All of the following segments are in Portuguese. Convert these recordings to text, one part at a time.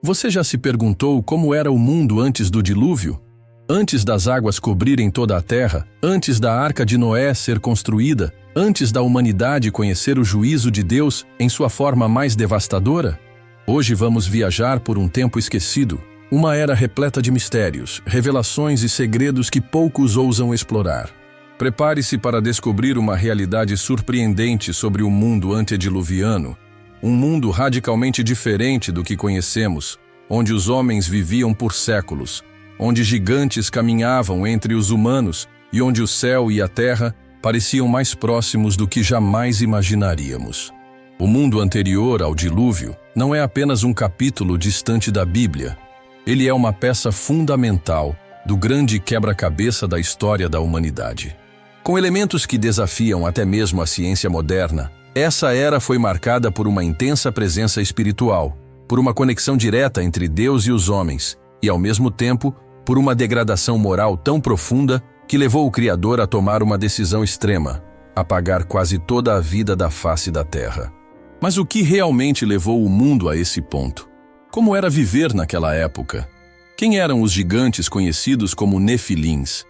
Você já se perguntou como era o mundo antes do dilúvio? Antes das águas cobrirem toda a terra, antes da arca de Noé ser construída, antes da humanidade conhecer o juízo de Deus em sua forma mais devastadora? Hoje vamos viajar por um tempo esquecido, uma era repleta de mistérios, revelações e segredos que poucos ousam explorar. Prepare-se para descobrir uma realidade surpreendente sobre o mundo antediluviano, um mundo radicalmente diferente do que conhecemos, onde os homens viviam por séculos, onde gigantes caminhavam entre os humanos e onde o céu e a terra pareciam mais próximos do que jamais imaginaríamos. O mundo anterior ao dilúvio não é apenas um capítulo distante da Bíblia. Ele é uma peça fundamental do grande quebra-cabeça da história da humanidade. Com elementos que desafiam até mesmo a ciência moderna, essa era foi marcada por uma intensa presença espiritual, por uma conexão direta entre Deus e os homens, e ao mesmo tempo, por uma degradação moral tão profunda que levou o Criador a tomar uma decisão extrema, apagar quase toda a vida da face da terra. Mas o que realmente levou o mundo a esse ponto? Como era viver naquela época? Quem eram os gigantes conhecidos como Nefilins?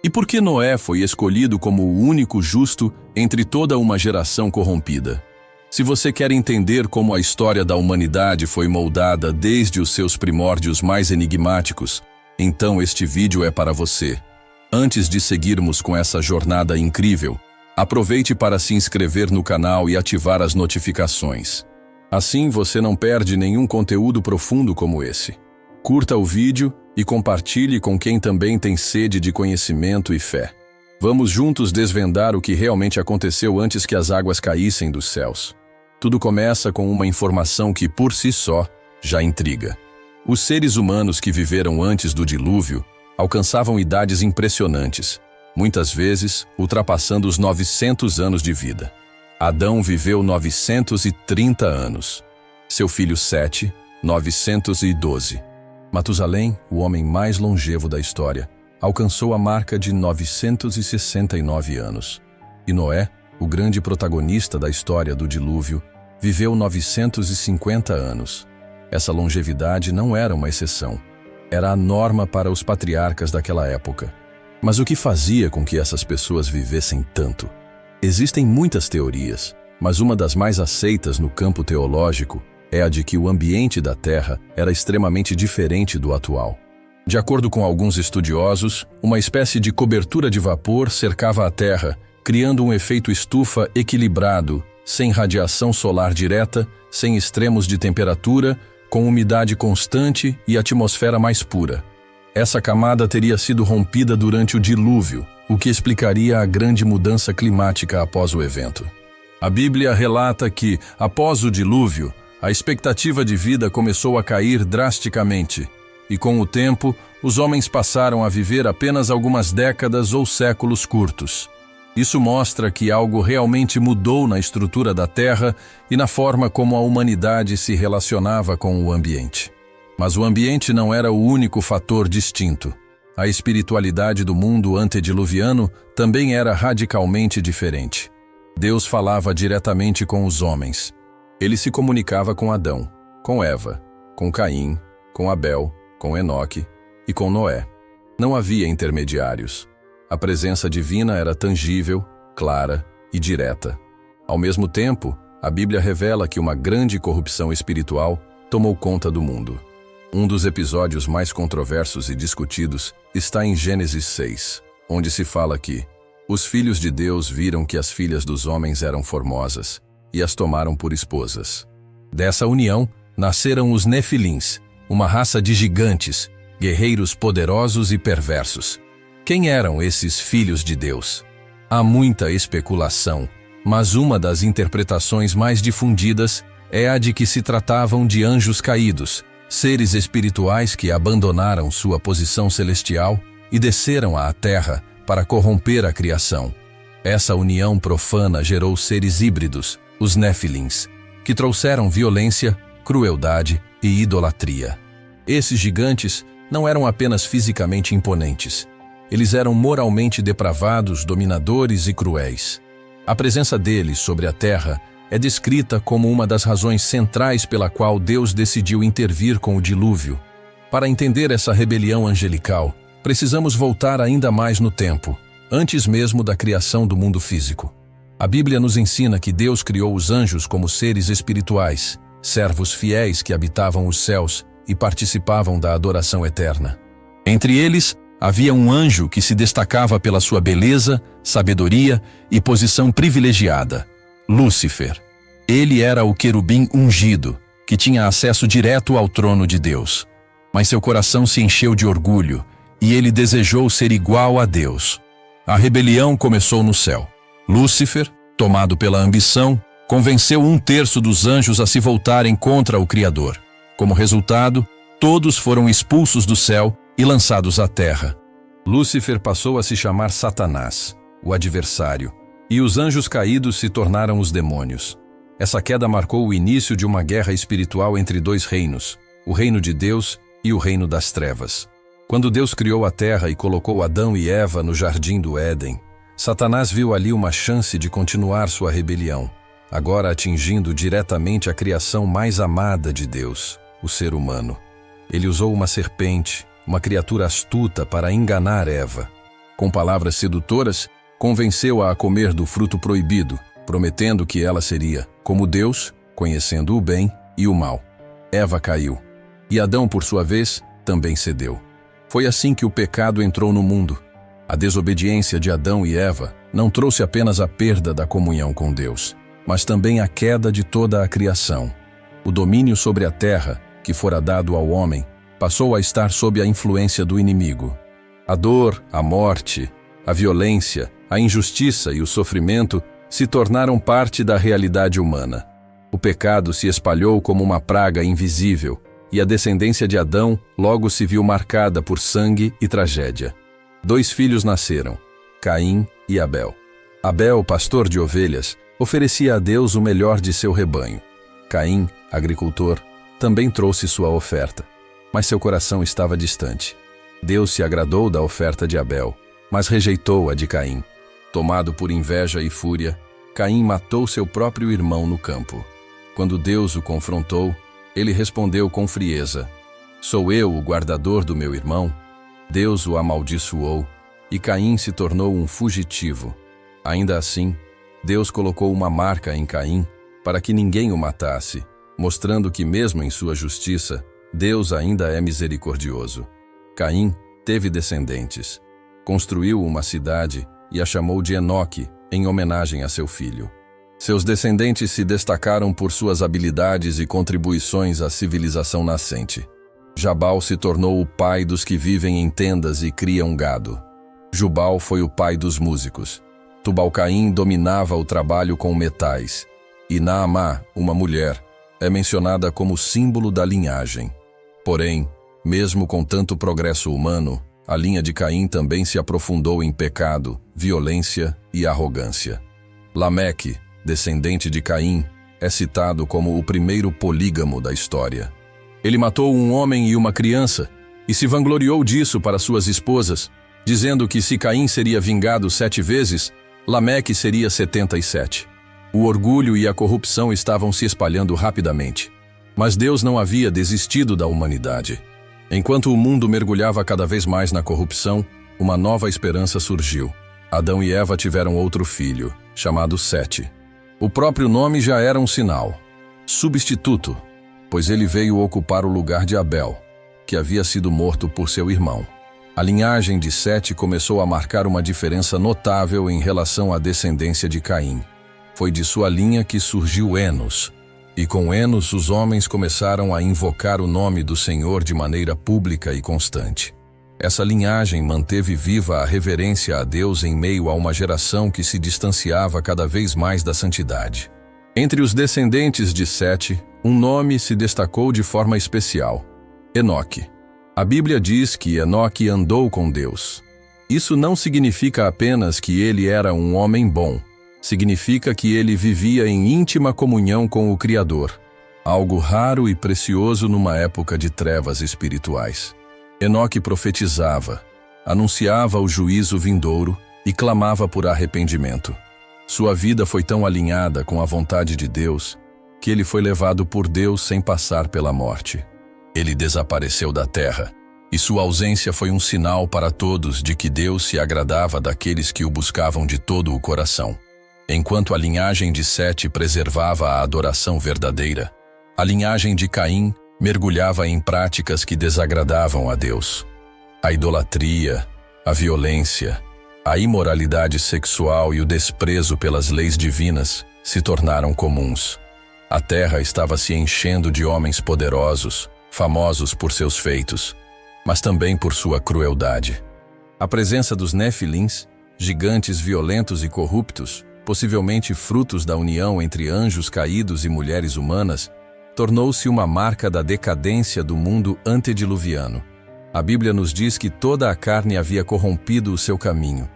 E por que Noé foi escolhido como o único justo entre toda uma geração corrompida? Se você quer entender como a história da humanidade foi moldada desde os seus primórdios mais enigmáticos, então este vídeo é para você. Antes de seguirmos com essa jornada incrível, aproveite para se inscrever no canal e ativar as notificações. Assim você não perde nenhum conteúdo profundo como esse. Curta o vídeo e compartilhe com quem também tem sede de conhecimento e fé. Vamos juntos desvendar o que realmente aconteceu antes que as águas caíssem dos céus. Tudo começa com uma informação que, por si só, já intriga. Os seres humanos que viveram antes do dilúvio alcançavam idades impressionantes, muitas vezes ultrapassando os 900 anos de vida. Adão viveu 930 anos. Seu filho Sete, 912. Matusalém, o homem mais longevo da história, alcançou a marca de 969 anos. E Noé, o grande protagonista da história do dilúvio, viveu 950 anos. Essa longevidade não era uma exceção. Era a norma para os patriarcas daquela época. Mas o que fazia com que essas pessoas vivessem tanto? Existem muitas teorias, mas uma das mais aceitas no campo teológico é a de que o ambiente da Terra era extremamente diferente do atual. De acordo com alguns estudiosos, uma espécie de cobertura de vapor cercava a Terra, criando um efeito estufa equilibrado, sem radiação solar direta, sem extremos de temperatura, com umidade constante e atmosfera mais pura. Essa camada teria sido rompida durante o dilúvio, o que explicaria a grande mudança climática após o evento. A Bíblia relata que, após o dilúvio, a expectativa de vida começou a cair drasticamente, e com o tempo, os homens passaram a viver apenas algumas décadas ou séculos curtos. Isso mostra que algo realmente mudou na estrutura da Terra e na forma como a humanidade se relacionava com o ambiente. Mas o ambiente não era o único fator distinto. A espiritualidade do mundo antediluviano também era radicalmente diferente. Deus falava diretamente com os homens. Ele se comunicava com Adão, com Eva, com Caim, com Abel, com Enoque e com Noé. Não havia intermediários. A presença divina era tangível, clara e direta. Ao mesmo tempo, a Bíblia revela que uma grande corrupção espiritual tomou conta do mundo. Um dos episódios mais controversos e discutidos está em Gênesis 6, onde se fala que os filhos de Deus viram que as filhas dos homens eram formosas e as tomaram por esposas. Dessa união, nasceram os Nefilins, uma raça de gigantes, guerreiros poderosos e perversos. Quem eram esses filhos de Deus? Há muita especulação, mas uma das interpretações mais difundidas é a de que se tratavam de anjos caídos, seres espirituais que abandonaram sua posição celestial e desceram à terra para corromper a criação. Essa união profana gerou seres híbridos, os Nefilins, que trouxeram violência, crueldade e idolatria. Esses gigantes não eram apenas fisicamente imponentes. Eles eram moralmente depravados, dominadores e cruéis. A presença deles sobre a terra é descrita como uma das razões centrais pela qual Deus decidiu intervir com o dilúvio. Para entender essa rebelião angelical, precisamos voltar ainda mais no tempo, antes mesmo da criação do mundo físico. A Bíblia nos ensina que Deus criou os anjos como seres espirituais, servos fiéis que habitavam os céus e participavam da adoração eterna. Entre eles, havia um anjo que se destacava pela sua beleza, sabedoria e posição privilegiada, Lúcifer. Ele era o querubim ungido, que tinha acesso direto ao trono de Deus. Mas seu coração se encheu de orgulho, e ele desejou ser igual a Deus. A rebelião começou no céu. Lúcifer, tomado pela ambição, convenceu 1/3 dos anjos a se voltarem contra o Criador. Como resultado, todos foram expulsos do céu e lançados à terra. Lúcifer passou a se chamar Satanás, o adversário, e os anjos caídos se tornaram os demônios. Essa queda marcou o início de uma guerra espiritual entre dois reinos, o reino de Deus e o reino das trevas. Quando Deus criou a terra e colocou Adão e Eva no jardim do Éden, Satanás viu ali uma chance de continuar sua rebelião, agora atingindo diretamente a criação mais amada de Deus, o ser humano. Ele usou uma serpente, uma criatura astuta, para enganar Eva. Com palavras sedutoras, convenceu-a a comer do fruto proibido, prometendo que ela seria, como Deus, conhecendo o bem e o mal. Eva caiu, e Adão, por sua vez, também cedeu. Foi assim que o pecado entrou no mundo. A desobediência de Adão e Eva não trouxe apenas a perda da comunhão com Deus, mas também a queda de toda a criação. O domínio sobre a terra, que fora dado ao homem, passou a estar sob a influência do inimigo. A dor, a morte, a violência, a injustiça e o sofrimento se tornaram parte da realidade humana. O pecado se espalhou como uma praga invisível, e a descendência de Adão logo se viu marcada por sangue e tragédia. 2 filhos nasceram, Caim e Abel. Abel, pastor de ovelhas, oferecia a Deus o melhor de seu rebanho. Caim, agricultor, também trouxe sua oferta, mas seu coração estava distante. Deus se agradou da oferta de Abel, mas rejeitou a de Caim. Tomado por inveja e fúria, Caim matou seu próprio irmão no campo. Quando Deus o confrontou, ele respondeu com frieza: "Sou eu o guardador do meu irmão?" Deus o amaldiçoou, e Caim se tornou um fugitivo. Ainda assim, Deus colocou uma marca em Caim para que ninguém o matasse, mostrando que mesmo em sua justiça, Deus ainda é misericordioso. Caim teve descendentes. Construiu uma cidade e a chamou de Enoque, em homenagem a seu filho. Seus descendentes se destacaram por suas habilidades e contribuições à civilização nascente. Jabal se tornou o pai dos que vivem em tendas e criam gado. Jubal foi o pai dos músicos. Tubal-Caim dominava o trabalho com metais. E Naamá, uma mulher, é mencionada como símbolo da linhagem. Porém, mesmo com tanto progresso humano, a linha de Caim também se aprofundou em pecado, violência e arrogância. Lameque, descendente de Caim, é citado como o primeiro polígamo da história. Ele matou um homem e uma criança e se vangloriou disso para suas esposas, dizendo que se Caim seria vingado 7 vezes, Lameque seria 77. O orgulho e a corrupção estavam se espalhando rapidamente. Mas Deus não havia desistido da humanidade. Enquanto o mundo mergulhava cada vez mais na corrupção, uma nova esperança surgiu. Adão e Eva tiveram outro filho, chamado Sete. O próprio nome já era um sinal. Substituto, pois ele veio ocupar o lugar de Abel, que havia sido morto por seu irmão. A linhagem de Sete começou a marcar uma diferença notável em relação à descendência de Caim. Foi de sua linha que surgiu Enos, e com Enos os homens começaram a invocar o nome do Senhor de maneira pública e constante. Essa linhagem manteve viva a reverência a Deus em meio a uma geração que se distanciava cada vez mais da santidade. Entre os descendentes de Sete, um nome se destacou de forma especial: Enoque. A Bíblia diz que Enoque andou com Deus. Isso não significa apenas que ele era um homem bom. Significa que ele vivia em íntima comunhão com o Criador, algo raro e precioso numa época de trevas espirituais. Enoque profetizava, anunciava o juízo vindouro e clamava por arrependimento. Sua vida foi tão alinhada com a vontade de Deus que ele foi levado por Deus sem passar pela morte. Ele desapareceu da terra, e sua ausência foi um sinal para todos de que Deus se agradava daqueles que o buscavam de todo o coração. Enquanto a linhagem de Sete preservava a adoração verdadeira, a linhagem de Caim mergulhava em práticas que desagradavam a Deus. A idolatria, a violência, a imoralidade sexual e o desprezo pelas leis divinas se tornaram comuns. A terra estava se enchendo de homens poderosos, famosos por seus feitos, mas também por sua crueldade. A presença dos Nefilins, gigantes violentos e corruptos, possivelmente frutos da união entre anjos caídos e mulheres humanas, tornou-se uma marca da decadência do mundo antediluviano. A Bíblia nos diz que toda a carne havia corrompido o seu caminho.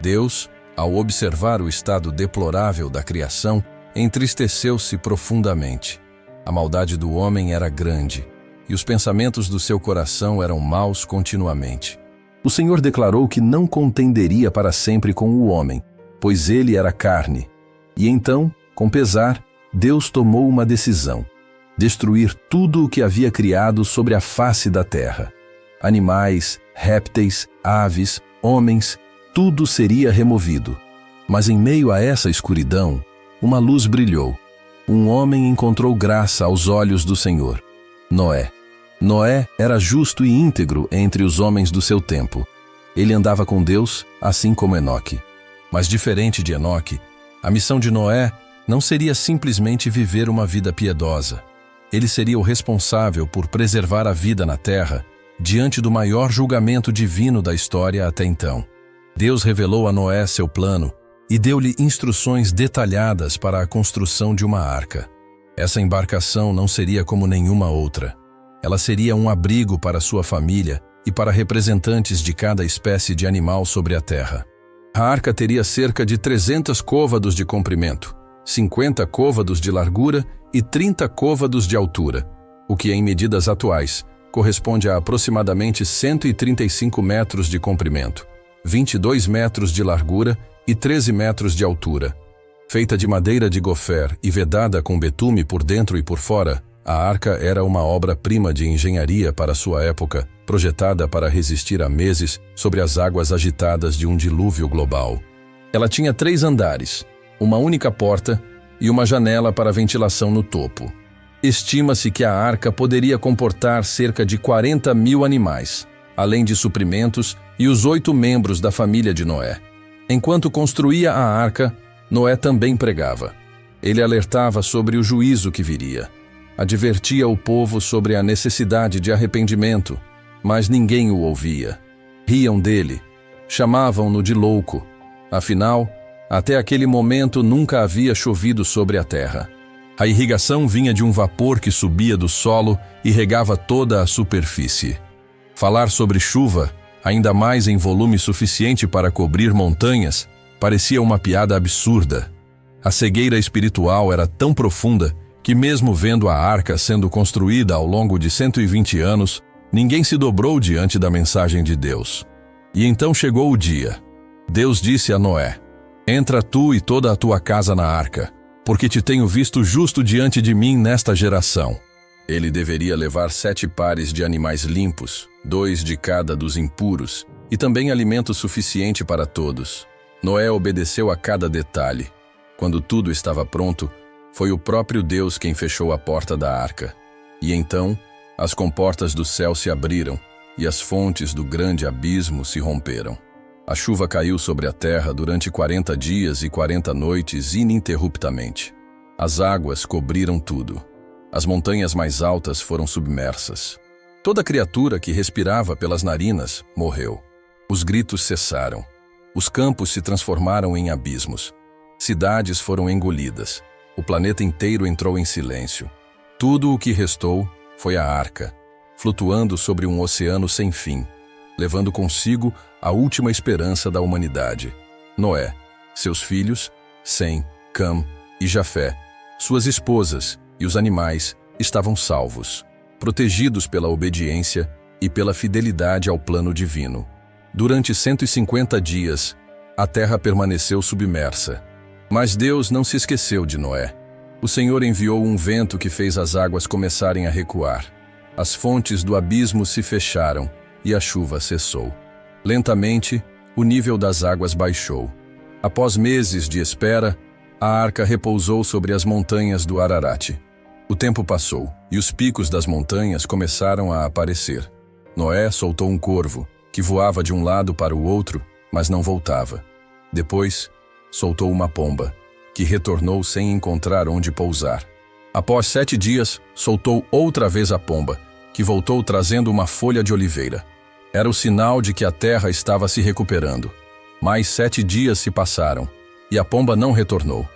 Deus, ao observar o estado deplorável da criação, entristeceu-se profundamente. A maldade do homem era grande, e os pensamentos do seu coração eram maus continuamente. O Senhor declarou que não contenderia para sempre com o homem, pois ele era carne. E então, com pesar, Deus tomou uma decisão: destruir tudo o que havia criado sobre a face da terra. Animais, répteis, aves, homens, tudo seria removido. Mas em meio a essa escuridão, uma luz brilhou. Um homem encontrou graça aos olhos do Senhor: Noé. Noé era justo e íntegro entre os homens do seu tempo. Ele andava com Deus, assim como Enoque. Mas diferente de Enoque, a missão de Noé não seria simplesmente viver uma vida piedosa. Ele seria o responsável por preservar a vida na terra diante do maior julgamento divino da história até então. Deus revelou a Noé seu plano e deu-lhe instruções detalhadas para a construção de uma arca. Essa embarcação não seria como nenhuma outra. Ela seria um abrigo para sua família e para representantes de cada espécie de animal sobre a terra. A arca teria cerca de 300 côvados de comprimento, 50 côvados de largura e 30 côvados de altura, o que em medidas atuais corresponde a aproximadamente 135 metros de comprimento, 22 metros de largura e 13 metros de altura. Feita de madeira de gofer e vedada com betume por dentro e por fora, a arca era uma obra-prima de engenharia para sua época, projetada para resistir a meses sobre as águas agitadas de um dilúvio global. Ela tinha 3 andares, uma única porta e uma janela para ventilação no topo. Estima-se que a arca poderia comportar cerca de 40.000 animais, além de suprimentos e os 8 membros da família de Noé. Enquanto construía a arca, Noé também pregava. Ele alertava sobre o juízo que viria. Advertia o povo sobre a necessidade de arrependimento, mas ninguém o ouvia. Riam dele, chamavam-no de louco. Afinal, até aquele momento nunca havia chovido sobre a terra. A irrigação vinha de um vapor que subia do solo e regava toda a superfície. Falar sobre chuva, ainda mais em volume suficiente para cobrir montanhas, parecia uma piada absurda. A cegueira espiritual era tão profunda que, mesmo vendo a arca sendo construída ao longo de 120 anos, ninguém se dobrou diante da mensagem de Deus. E então chegou o dia. Deus disse a Noé: Entra tu e toda a tua casa na arca, porque te tenho visto justo diante de mim nesta geração. Ele deveria levar 7 pares de animais limpos, 2 de cada dos impuros, e também alimento suficiente para todos. Noé obedeceu a cada detalhe. Quando tudo estava pronto, foi o próprio Deus quem fechou a porta da arca. E então, as comportas do céu se abriram, e as fontes do grande abismo se romperam. A chuva caiu sobre a terra durante 40 dias e 40 noites ininterruptamente. As águas cobriram tudo. As montanhas mais altas foram submersas. Toda criatura que respirava pelas narinas morreu. Os gritos cessaram. Os campos se transformaram em abismos. Cidades foram engolidas. O planeta inteiro entrou em silêncio. Tudo o que restou foi a arca, flutuando sobre um oceano sem fim, levando consigo a última esperança da humanidade: Noé, seus filhos, Sem, Cam e Jafé, suas esposas e os animais estavam salvos, protegidos pela obediência e pela fidelidade ao plano divino. Durante 150 dias, a terra permaneceu submersa. Mas Deus não se esqueceu de Noé. O Senhor enviou um vento que fez as águas começarem a recuar. As fontes do abismo se fecharam e a chuva cessou. Lentamente, o nível das águas baixou. Após meses de espera, a arca repousou sobre as montanhas do Ararat. O tempo passou e os picos das montanhas começaram a aparecer. Noé soltou um corvo, que voava de um lado para o outro, mas não voltava. Depois, soltou uma pomba, que retornou sem encontrar onde pousar. Após 7 dias, soltou outra vez a pomba, que voltou trazendo uma folha de oliveira. Era o sinal de que a terra estava se recuperando. Mais 7 dias se passaram, e a pomba não retornou.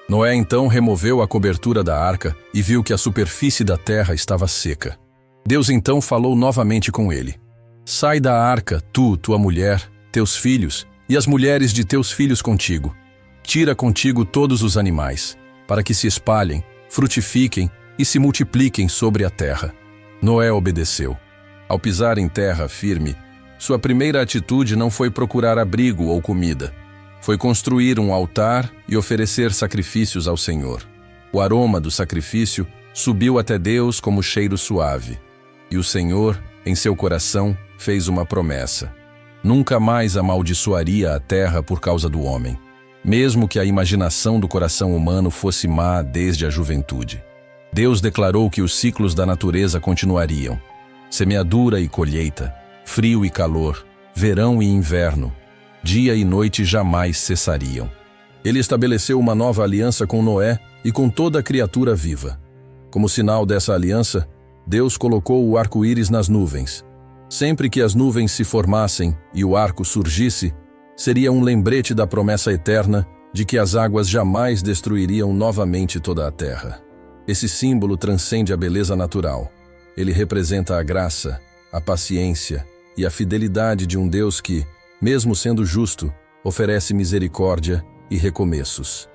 Noé então removeu a cobertura da arca e viu que a superfície da terra estava seca. Deus então falou novamente com ele. Sai da arca, tu, tua mulher, teus filhos e as mulheres de teus filhos contigo. Tira contigo todos os animais, para que se espalhem, frutifiquem e se multipliquem sobre a terra. Noé obedeceu. Ao pisar em terra firme, sua primeira atitude não foi procurar abrigo ou comida. Foi construir um altar e oferecer sacrifícios ao Senhor. O aroma do sacrifício subiu até Deus como cheiro suave. E o Senhor, em seu coração, fez uma promessa. Nunca mais amaldiçoaria a terra por causa do homem, mesmo que a imaginação do coração humano fosse má desde a juventude. Deus declarou que os ciclos da natureza continuariam. Semeadura e colheita, frio e calor, verão e inverno, dia e noite jamais cessariam. Ele estabeleceu uma nova aliança com Noé e com toda a criatura viva. Como sinal dessa aliança, Deus colocou o arco-íris nas nuvens. Sempre que as nuvens se formassem e o arco surgisse, seria um lembrete da promessa eterna de que as águas jamais destruiriam novamente toda a terra. Esse símbolo transcende a beleza natural. Ele representa a graça, a paciência e a fidelidade de um Deus que, mesmo sendo justo, oferece misericórdia e recomeços.